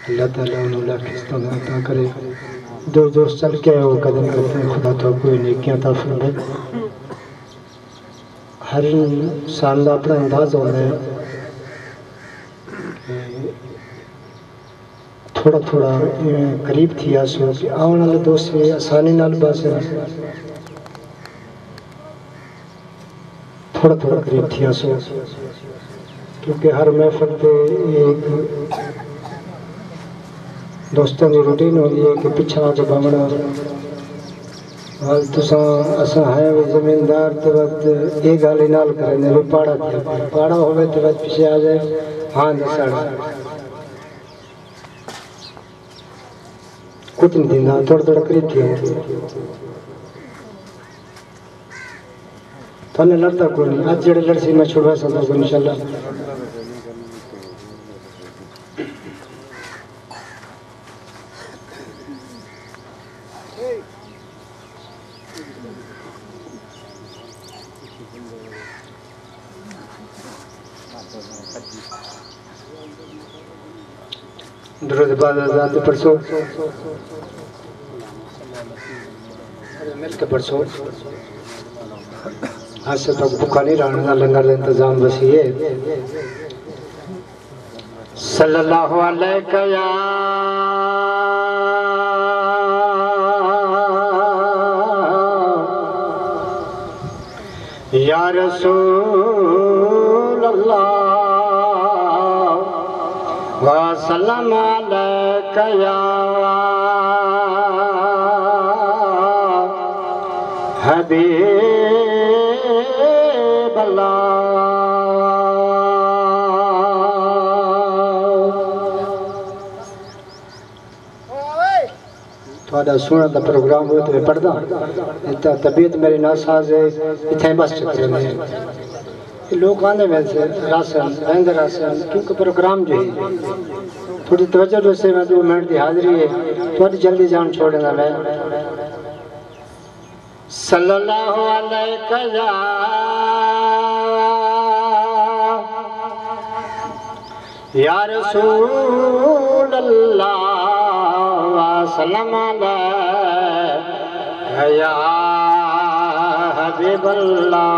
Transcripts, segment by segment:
अल्लाह ताला उन्हें लाख इस्तेमाल अता करे। जो दोस्त चल के वो कदम करते हैं खुदा तो कोई नेकियां अता फरमाए। हर इंसान का अपना अंदाज होता है, थोड़ा थोड़ा करीब थी आसो कि आने वाले दोस्त आसानी नाल बस थोड़ा थोड़ा करीब थी आसो, क्योंकि हर महफिल पे एक दोस्तों की रूटीन होती है कि पिछा आके भावना हाल तुसा असा है वो जमींदार तो वक्त एक गाल ही नाल करें वो पाड़ा थे पाड़ा होवे तो वक्त पीछे आ जाए हाँ दसाड़ा कुछ नहीं दिंदा थोड़ा थोड़ा करीब थी थाने लड़ता कोई नहीं आज जेड़े लड़सी मैं छुड़वा सकता हूँ इंशाल्लाह। दुरूद बाद आजाद परसों मिल के परसों आज से तक भूखा नहीं रहने लंगर का इंतजाम बस ये सल्लल्लाहु अलैहि या रसूल अल्लाह वसल्लम अलैका या हबीब थोड़ा सुनने का प्रोग्राम हो तो पढ़दा इतना तबीयत मेरी नासाज है इतने बस चक्कर में लोग आने वैसे राशन रहेंगे राशन क्योंकि प्रोग्राम जो है थोड़ी तवज्जो से मैं 2 मिनट की हाजिरी है थोड़ी जल्दी जान छोड़ना मैं सल्लल्लाहु अलैहि या रसूल अल्लाह वसल्लम अलैहि या हबीब अल्लाह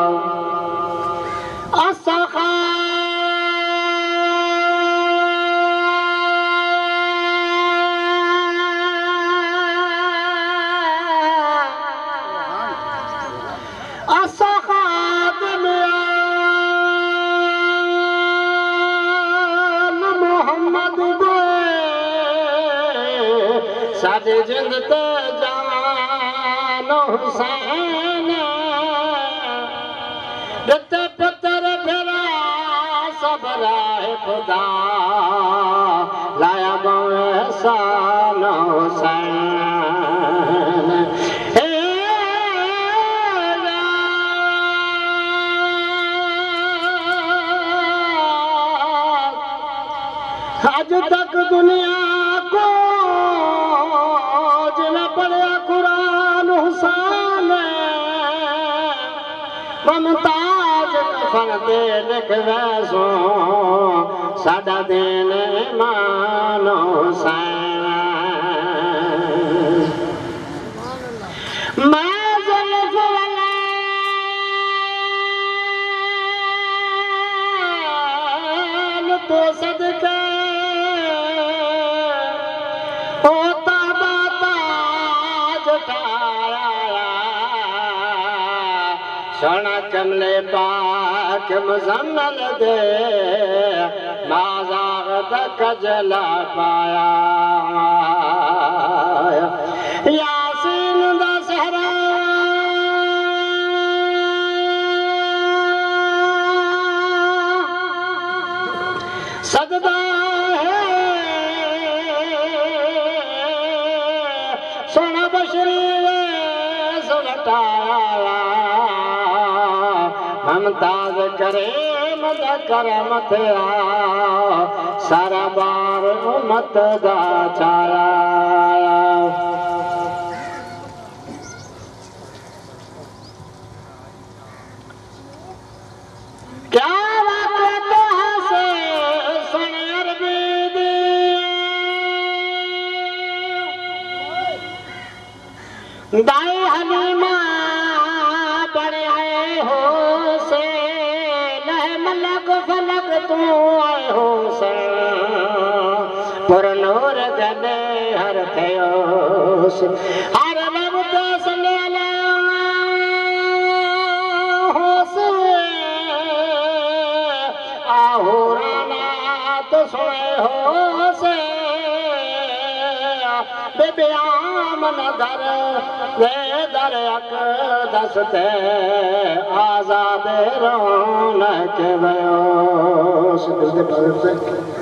साजे जिंद ते जान हुसैन दत्ते पुत्र फिरा सब राह खुदा लाया गौ सान हुसैन आज तक दुनिया को पढ़िया कुरान हुसैन ममताज कफन दे लिख वैसो साडा दिन मान हुसैन मैं जुल्फ वाला तो सदके सोना कमले पाक मुजम्मल दे माज़ाग तक जला पाया यासीन दा सहरा सजदा है सोना बशरी सुलटाया ममताज करे मत करमत सारा बार उम्मत दा छाया क्या बात है से सुन अरबी दी दाई हलीमा बड़े आए हो से लह मलक फलक तू आए हो से पुरनूर गले हर थियो से हर लब तो सले हो से आहुराना तो सोए हो से बेबियामन दर वे दर अक दसते आजाद रौनक वयो सिद्धे भगत से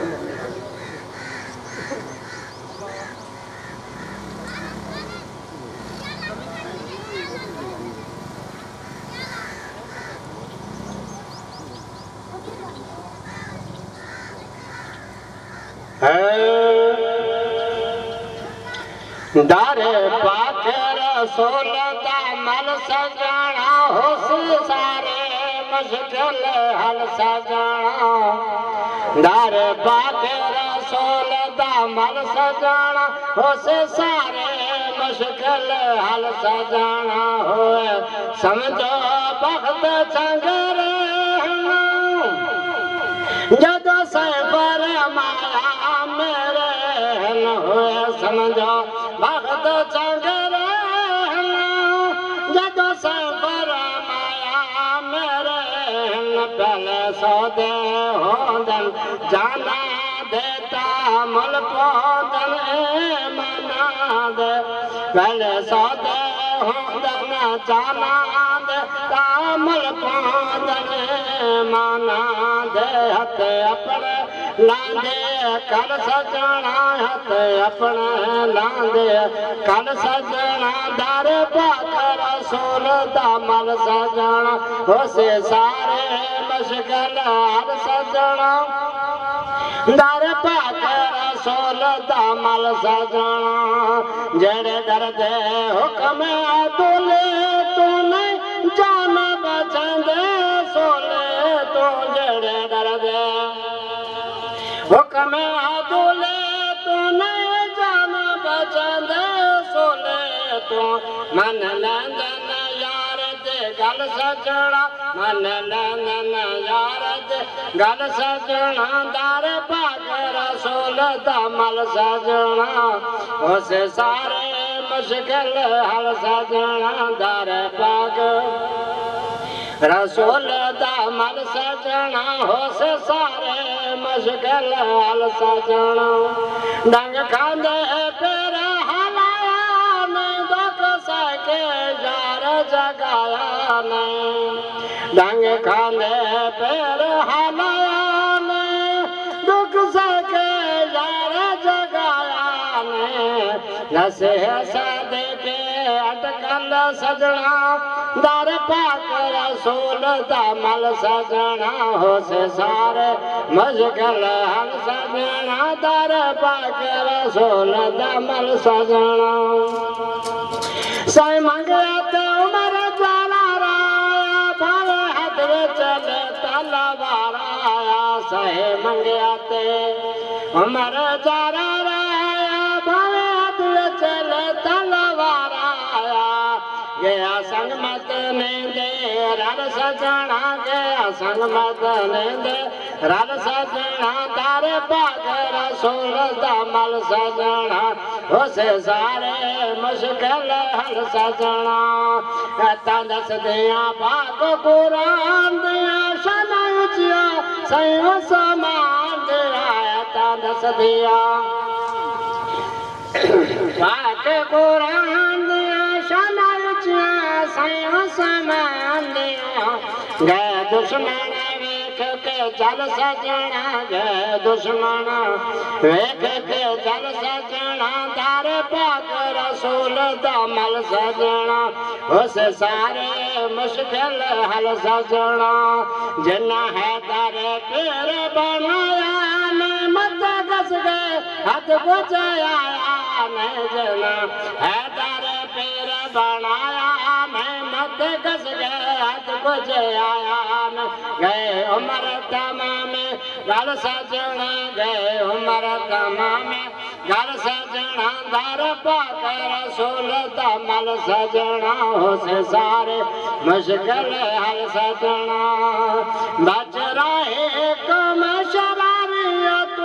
दारे पाकर सोलता मल सजाना होश सारे मुश्किल हल सजाना दारे पाकर सोलता मल सजाना होश सारे मुश्किल हल सजाना हो समझो बख्त चंगर जदो से पर माया मेरे हो समझो भगत चंगर जदो से पर माया मेरे पहले सौदे होदन जाना देता मुल पोदन मना दे पहले सौदे होदन जाना देता मुल पोदन मना दे हथ अपने लांदे कल सजना हथ अपने लांदे कल सजना दर पाकर सोल दामल सजना होसे सारे मुश्किल हर सजना दर पाकर सोल दामल सजना जड़े दर्दे हुक्म तोले तूने जान बचंदे सोले तो जड़े दर्दे हुक्म दूले तूने जान बचंद सोले तो मन लंदन यार दे गल सजना मन लंदन यार दे गल सजना दर पाकर सोल दमल सजना उस सारे मुश्किल हल सजना दर पाकर रसूल दामल सजना होश सारे मुश्किल हल सजना डंग खांदे पेर हलाया नहीं दुख सके जार जगाया नहीं डंग खांदे पेर हलाया नहीं दुख सके जार जगाया नहीं नसे सद के अटकल सजना दर पाकर रसूल दामल सजना होश सारे मुश्किल हल सजना दर पाकर रसूल दामल सजना साईं मंगया ते उमर ज्वाला राया भावे हदरे चले तलवार आया सहे मंगया ते उमर ज्वाला राया भावे हदरे चले तलवार आया गया संग मत ने दे रल सजना गया संग मत ने दे रल सजना तारे पाकर रसूल दामल सजना उसे सारे मुश्किल हल सजना दस दिया पाक कुरान दिया शना उचिया सही समान दिया दस दिया पाक कुरान दिया शना उचिया सही समान दिया गए दुश्मन वेख के जल सजना गए दुश्मन वेख के जल सजना दर पाक रसूल दामल सजना उस सारे मुश्किल हल सजना जना है दर पेर बनाया ने मत घस गए हाथ बुझाया ने जना है दर पेर बनाया मैं मत घस गए हाथ बुझाया ने गए उमर तमाम गल सजना गए उमर तमाम घर सजना दर पाक रसूल दमल सजना हो से सारे मुश्किल हल सजना बच रहे कम शरारियत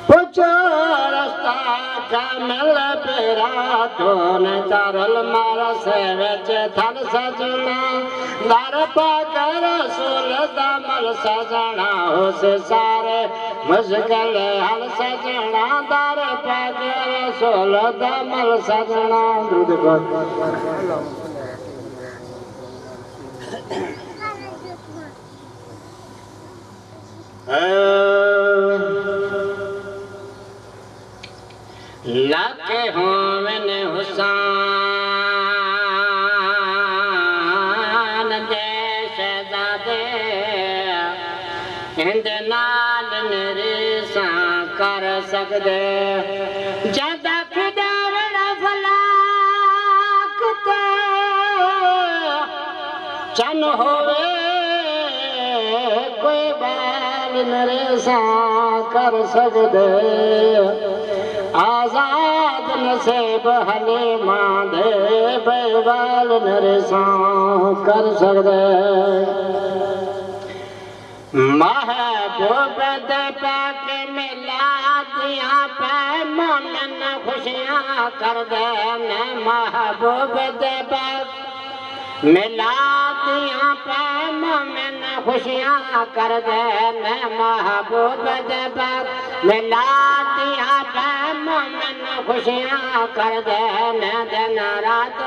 पुछो रस्ता कमल पेरा धोन तरल मार से विच थन सजना दर पाक रसूल दमल सजना हो से सारे मुश्किल हल सजना दर पाक रसूल दमल सजना लके हों मैंने हुसैन शहजादे हिंद नाल निरीसा कर सकदे ज्यादा फिदावण फलाक ते चन होवे कोई बाल निरीसा कर सकदे आजाद नसेब हले मांदे बेवाल नरेसा कर सकदे महबूब दे पाक मिलादियां पे मोमिन खुशियां कर दे महबूब दे पाक मिलादियां पे मोमिन खुशियां कर दे महबूब दे पाक मिलादियां पे मोमिन खुशियां कर दे दिन रात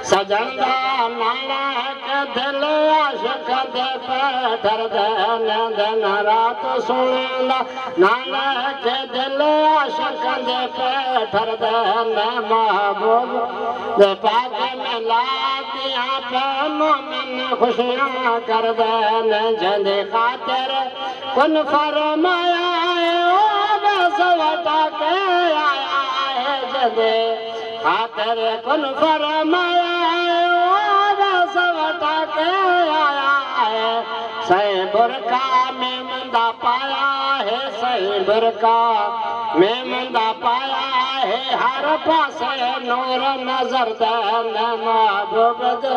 सजन दा नालक दिल आशिक दे पैठर दे दिन रात सुनदा नालक दिल आशिक दे पैठर दे महबूब दे पाक मिलादियां पे मोमिन खुशियां कर दे जंदे खातिर कुन फरमाया सवटा के आया है जदे खातिर कुन फरमाया सवटा के आया है सही बुरका में मंदा पाया है सही बुरका में मंदा पाया है हर पासे नूर नजर दे महबूब दे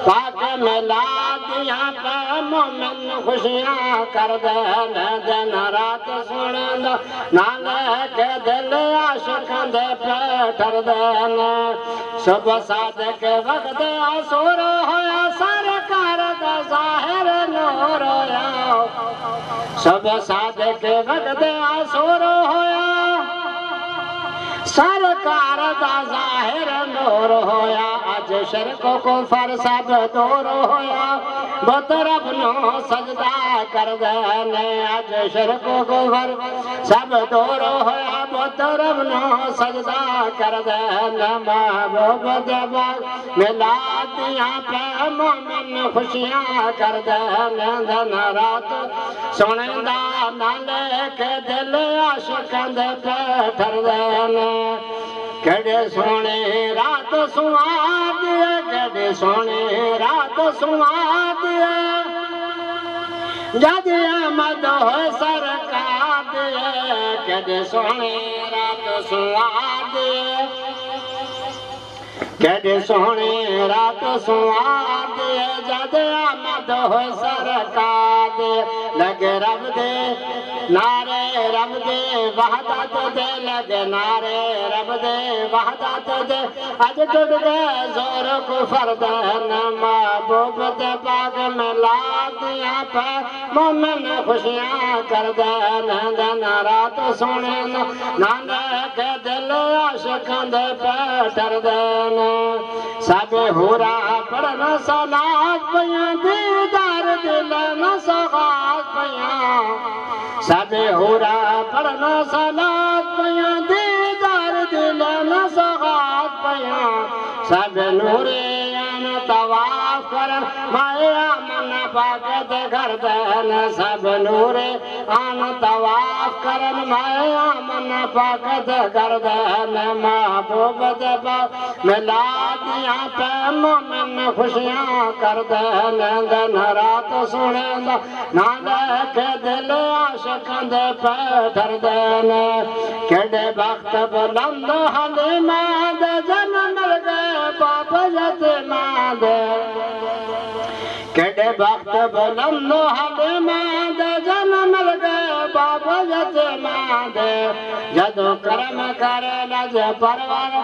पाक मिलादियां पे मोमिन खुशियां कर दे दिन रात सुन नाल के दिल आशिक दे पैठर दे सुबह सादक वक्त असुर होया सरकार दा ज़ाहिर नूर होया सुबह सादक वक्त असुर होया सरकार दा ज़ाहिर नूर होया अज शिरक कुफर सब दूर होया बुत रब नो सजदा कर दे अज शिरक कुफर सब दूर होया बुत रब नो सजदा कर दे महबूब दे बाग मिलादियां पे मोमिन खुशियां कर दे दिन रात सुनदा नाल के दिल आशिक दे पैठर दे कड़े सोने रात सुहाग कड़े सोने रात सुहाग जद आमद हो सरकार कड़े सोने रात सुहाग कड़े सोने रात सुहाग जद आमद हो सरकार लगे रब दे नारे रब दे वहदत दे लगे नारे रब दे वहदत दे अज टुट गए जोर कुफर दे महबूब दे पाक मिलादियां पे मोमिन खुशियां कर दे दिन रात सुने नान के दिल आशिक दे पैठर दे सब हुरा पढ़ना सलात पियां दीदार दिल न सगात पियां सब हुरा पढ़ना सलात पियां दीदार दिल न सगात पियां सब नूरे तवाफ कर माया मन पाक दे घर देन सब नूरे आन तवाफ करन मैं आमन पाक दे घर देन महबूब दे पाक मिलादियां पे मोमिन खुशियां कर देन दिन रात सुनेंदा ना लेके दिल आशिकां दे पे ठर देन केड़े वक्त बुलंद हलीमा दे जन्म मिल गए बाप यतीमा दे केड़े वक्त बुलंद हलीमा दे जन्म मिल गए बाप यतीमा दे जदों करम करे लज परवर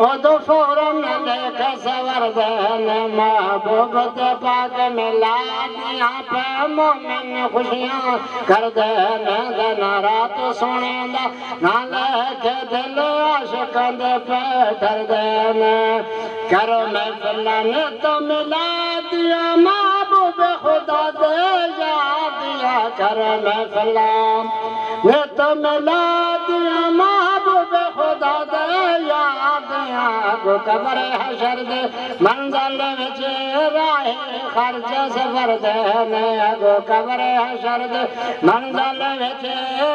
उदो फौरन देख सवर देन महबूब दे पाक मिलादियां पे मोमिन खुशियां कर देन दिन रात सुनेंदा ना लेके दिल आशिकां दे पे ठर देन करो महफिलां तो मिला दिया महबूब खुदा दे यादिया कर महफिलां ने तो मिला दिया महबूब खुदा दे यादिया गो कबर हशर दे मंजिल विच राहे खर्च सफर देन गो कबर हशर दे मंजिल विच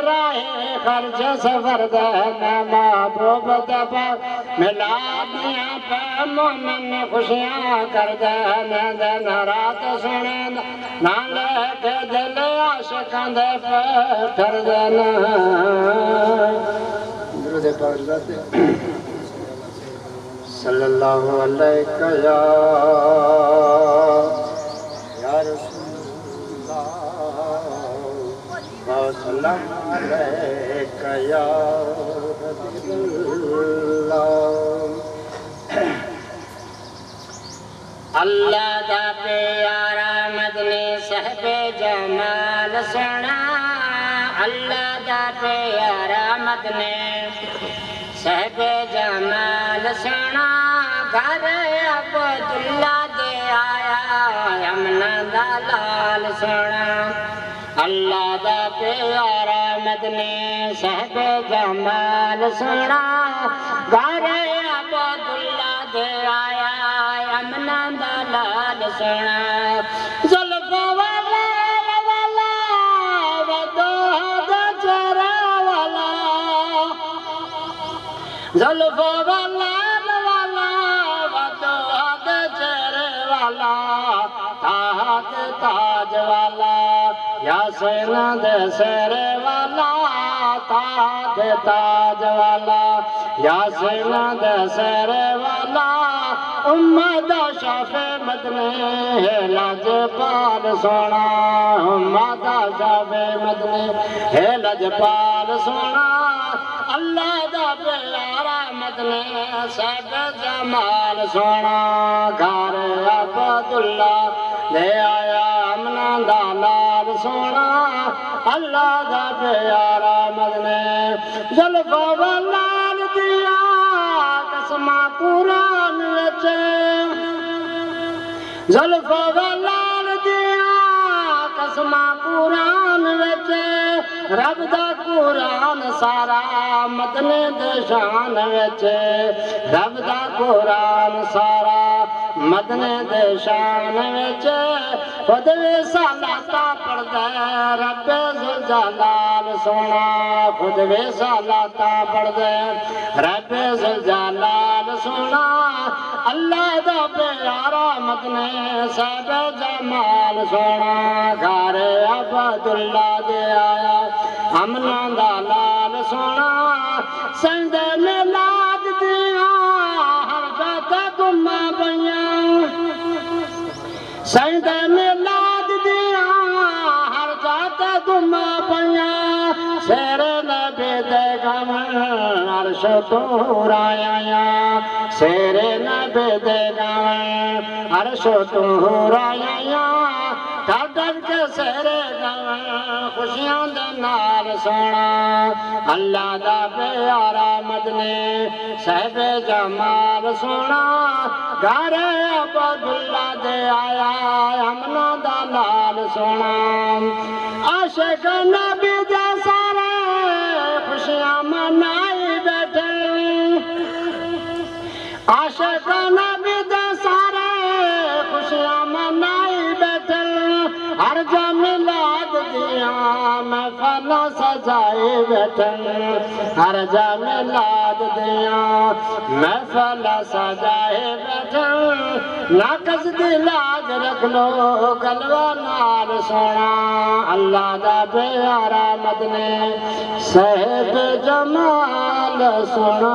राहे खर्च सफर देन महबूब दे पाक मिलादियां पे मोमिन खुशियां कर देन दिन रात सुनेंदा ना लेके दिल आशिकां दे पे ठर देन दुरूद पाक गाते सल्लल्लाहु अलैहि या रसूलल्लाह व सल्लम अलैका या हबीबल्लाह अल्लाह दा प्यारा मदनी सहबे जमाल सुना अल्लाह दा प्यारा मदनी सहबे जमाल सुना घर अब्दुल्ला दे आया यमुना दा लाल सुना अल्लाह दा प्यारा मदनी सहबे जमाल सुना घर अब्दुल्ला दे आया यमुना दा लाल सुना जुल्फा वाला वाला वदोहा दा चेहरा वाला जुल्फा वाला वाला वदोहा दा चेहरे वाला ताज ताज वाला यासीन दे सेरे वाला ताज ताज वाला यासीन दे सेरे वाला उम्मत शाफे मदने है लजपाल सोना उम्मत शाफे मदने है लजपाल सोना अल्लाह दा प्यारा मदने सब जमाल सोना घर अब्दुल्ला दे आया अमना दा लाल सोना अल्लाह दा प्यारा मदने जुल्फा वालाल दिया कसमा कुरान विच जुल्फा वालाल दिया कसमा कुरान विच रब दा कुरान सारा मदने दे शान विच रब दा कुरान सारा मदने दे शान विच खुद विसालता पढ़दा रब्बे जुलजालाल सोना खुद विसालता पढ़दा रब्बे जुलजालाल सोना अल्लाह दा प्यारा मदने सब जमाल सोना घर अब्दुल्ला दे आया अमना दा लाल सोना संग मिलाद दिया हर जात गुम्मा पईयां संग मिलाद दिया हर जात गुम्मा पईयां शेर नबी दे गवन अर्श तोराया शेर नबी दे गवन अर्श तोराया डर के सेरे गवन खुशियां दे नाल सोना अल्लाह दा प्यारा मदने सहबे जमाल सोना घर अब्दुल्ला दे आया अमना दा लाल सोना आशिक नबी दे सारे खुशियां मनाई बैठे आशिक नबी दे सारे खुशियां मनाई बैठे सजाए बैठन हर जा में लाद दिया महफल सजाए बैठन ना कसदी लाज रख लो गलवा नाल सोना अल्लाह दा प्यारा मदने साहिब जमाल सोना